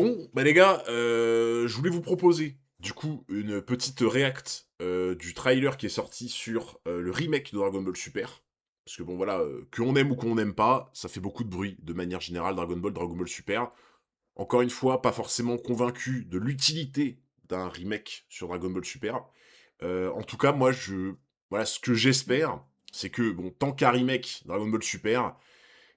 Bon, bah les gars, je voulais vous proposer, du coup, une petite react, du trailer qui est sorti sur, le remake de Dragon Ball Super. Parce que bon voilà, qu'on aime ou qu'on n'aime pas, ça fait beaucoup de bruit, de manière générale, Dragon Ball Super. Encore une fois, pas forcément convaincu de l'utilité d'un remake sur Dragon Ball Super. En tout cas, moi, voilà, ce que j'espère, c'est que, bon, tant qu'un remake Dragon Ball Super,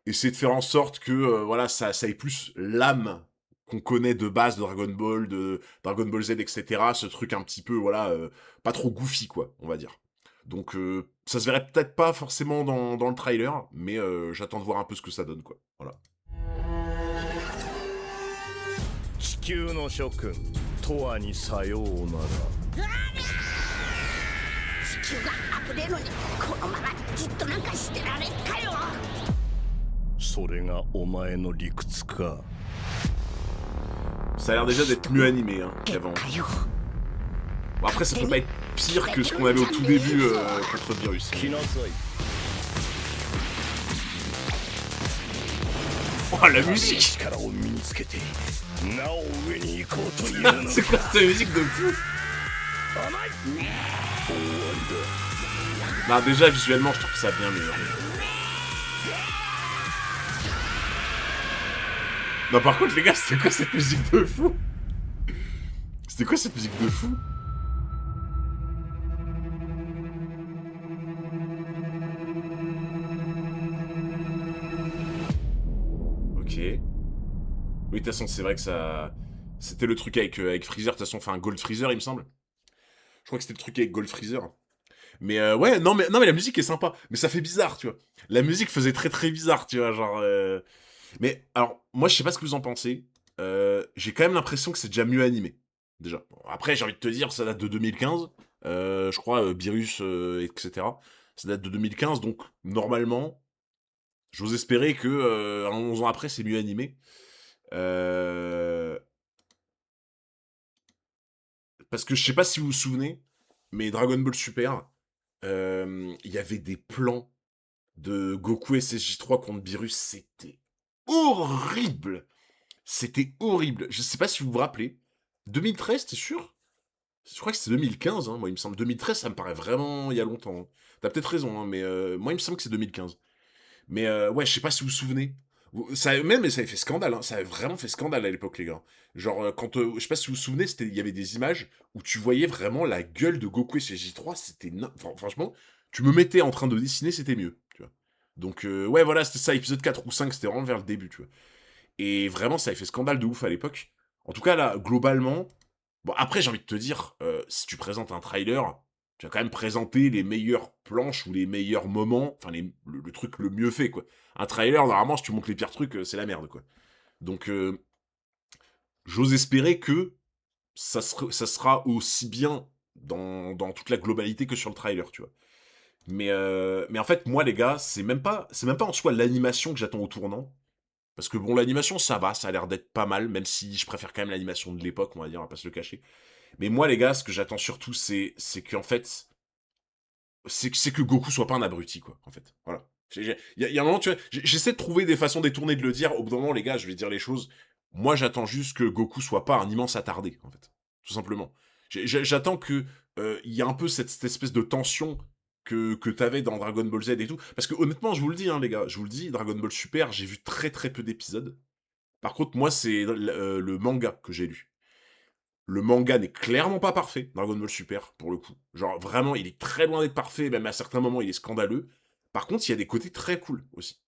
essayer de faire en sorte que, voilà, ça ait plus l'âme qu'on connaît de base de Dragon Ball, de Dragon Ball Z, et cetera. Ce truc un petit peu, voilà, pas trop goofy, quoi, on va dire. Donc, ça se verrait peut-être pas forcément dans le trailer, mais j'attends de voir un peu ce que ça donne, quoi. Voilà. 地球の諸君とわにさようなら地球が溢れるのにこのままじっとなんかしてられんかよ。それがお前の理屈か Ça a l'air déjà d'être mieux animé, hein, 結 qu'avant. 果よ。 Bon, après, ça peut pas être pire que ce qu'on avait au tout début contre Virus. 来なさい Oh, la musique 力を身につけてなお上に行こうというの C'est quoi cette musique de fou 甘い終わり Non, déjà, visuellement, je trouve ça bien meilleur. Non, par contre, les gars, c'était quoi cette musique de fou? C'était quoi cette musique de fou? Ok. Oui, de toute façon, c'est vrai que ça... C'était le truc avec Freezer, de toute façon, enfin, Gold Freezer, il me semble. Je crois que c'était le truc avec Gold Freezer. Mais ouais, non, mais la musique est sympa. Mais ça fait bizarre, tu vois. La musique faisait très très bizarre, tu vois, genre... Mais, alors, moi, je sais pas ce que vous en pensez. J'ai quand même l'impression que c'est déjà mieux animé. Déjà. Bon, après, j'ai envie de te dire, ça date de 2015. Je crois, Beerus, etc. Ça date de 2015, donc, normalement, j'ose espérer que, 11 ans après, c'est mieux animé. Euh, Parce que je sais pas si vous vous souvenez, mais Dragon Ball Super, il y avait des plans de Goku et SSJ3 contre Beerus, c'était horrible! C'était horrible. Je sais pas si vous vous rappelez. 2013, t'es sûr? Je crois que c'est 2015, hein, moi, il me semble. 2013, ça me paraît vraiment il y a longtemps. T'as peut-être raison, hein, mais moi, il me semble que c'est 2015. Mais ouais, je sais pas si vous vous souvenez. Même, ça avait fait scandale, hein. Ça avait vraiment fait scandale à l'époque, les gars. Genre, quand. Je sais pas si vous vous souvenez, il y avait des images où tu voyais vraiment la gueule de Goku et chez J3. C'était. Franchement, tu me mettais en train de dessiner, c'était mieux, tu vois. Donc, ouais, voilà, c'était ça, épisode 4 ou 5, c'était vraiment vers le début, tu vois. Et vraiment, ça avait fait scandale de ouf à l'époque. En tout cas, là, globalement. Bon, après, j'ai envie de te dire, si tu présentes un trailer, tu vas quand même présenter les meilleures planches ou les meilleurs moments, enfin, le truc le mieux fait, quoi. Un trailer, normalement, si tu montres les pires trucs, c'est la merde, quoi. Donc, j'ose espérer que ça sera aussi bien dans toute la globalité que sur le trailer, tu vois. Mais en fait, moi, les gars, c'est même pas en soi l'animation que j'attends au tournant. Parce que bon, l'animation, ça va, ça a l'air d'être pas mal, même si je préfère quand même l'animation de l'époque, on va dire, on va pas se le cacher. Mais moi, les gars, ce que j'attends surtout, c'est qu'en fait, c'est que Goku soit pas un abruti, quoi, en fait. Voilà. Il y a un moment, tu vois, j'essaie de trouver des façons détournées de le dire. Au bout d'un moment, les gars, je vais dire les choses. Moi, j'attends juste que Goku soit pas un immense attardé, en fait. Tout simplement. J'attends que il y a un peu cette espèce de tension que t'avais dans Dragon Ball Z et tout. Parce que honnêtement, je vous le dis, hein, les gars, je vous le dis, Dragon Ball Super, j'ai vu très très peu d'épisodes. Par contre, moi, c'est le manga que j'ai lu. Le manga n'est clairement pas parfait, Dragon Ball Super, pour le coup. Genre, vraiment, il est très loin d'être parfait, même à certains moments, il est scandaleux. Par contre, il y a des côtés très cool aussi.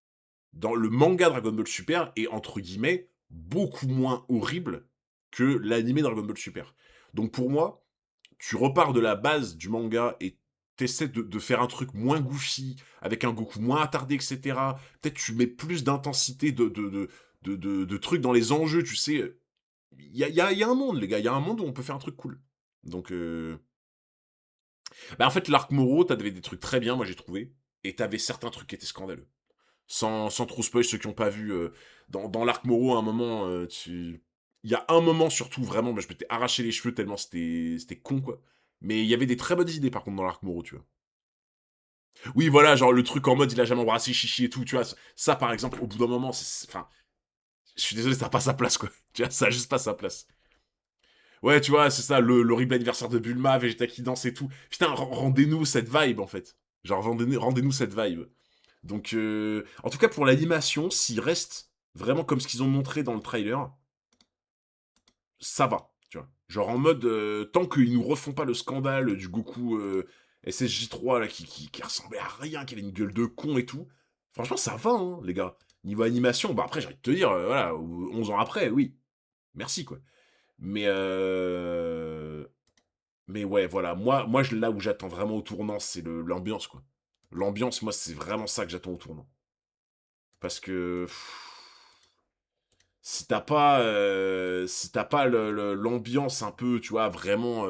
Dans le manga Dragon Ball Super est, entre guillemets, beaucoup moins horrible que l'animé Dragon Ball Super. Donc pour moi, tu repars de la base du manga et t'essaies de faire un truc moins goofy, avec un Goku moins attardé, etc. Peut-être tu mets plus d'intensité, de trucs dans les enjeux, tu sais. Il y a un monde, les gars, il y a un monde où on peut faire un truc cool. Donc, bah, en fait, l'arc Moro, t'avais des trucs très bien, moi j'ai trouvé, et t'avais certains trucs qui étaient scandaleux. Sans trop spoil ceux qui n'ont pas vu, dans l'arc Moro, à un moment, il y a un moment surtout, vraiment, bah, je m'étais arraché les cheveux tellement c'était con, quoi. Mais il y avait des très bonnes idées, par contre, dans l'arc Moro, tu vois. Oui, voilà, genre le truc en mode il a jamais embrassé Chichi et tout, tu vois. Ça, par exemple, au bout d'un moment, enfin, Je suis désolé, ça a pas sa place, quoi. Tu vois, ça a juste pas sa place. Ouais, tu vois, c'est ça, l'horrible anniversaire de Bulma, Vegeta qui danse et tout. Putain, rendez-nous cette vibe, en fait. Genre, rendez-nous cette vibe. Donc, en tout cas, pour l'animation, s'il reste vraiment comme ce qu'ils ont montré dans le trailer, ça va, tu vois. Genre en mode, tant qu'ils nous refont pas le scandale du Goku SSJ3 là, qui ressemblait à rien, qui avait une gueule de con et tout. Franchement, ça va, hein, les gars. Niveau animation, bah après, j'ai envie de te dire, voilà, 11 ans après, oui. Merci, quoi. Mais, mais ouais, voilà. Moi là où j'attends vraiment au tournant, c'est l'ambiance, quoi. L'ambiance, moi, c'est vraiment ça que j'attends au tournant. Parce que si t'as pas l'ambiance un peu, tu vois, vraiment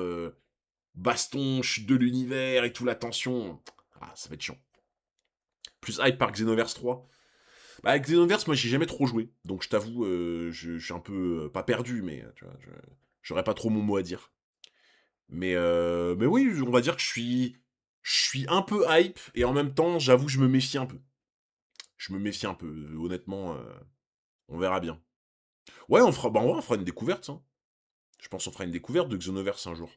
baston, chute de l'univers et tout, la tension, ah, ça va être chiant. Plus hype par Xenoverse 3. Bah, avec Xenoverse, moi, j'ai jamais trop joué. Donc, je t'avoue, je suis un peu, pas perdu, mais, tu vois, j'aurais pas trop mon mot à dire. Mais oui, on va dire que je suis un peu hype, et en même temps, j'avoue, je me méfie un peu. Je me méfie un peu, honnêtement, on verra bien. Ouais, on fera une découverte, hein. Je pense qu'on fera une découverte de Xenoverse un jour.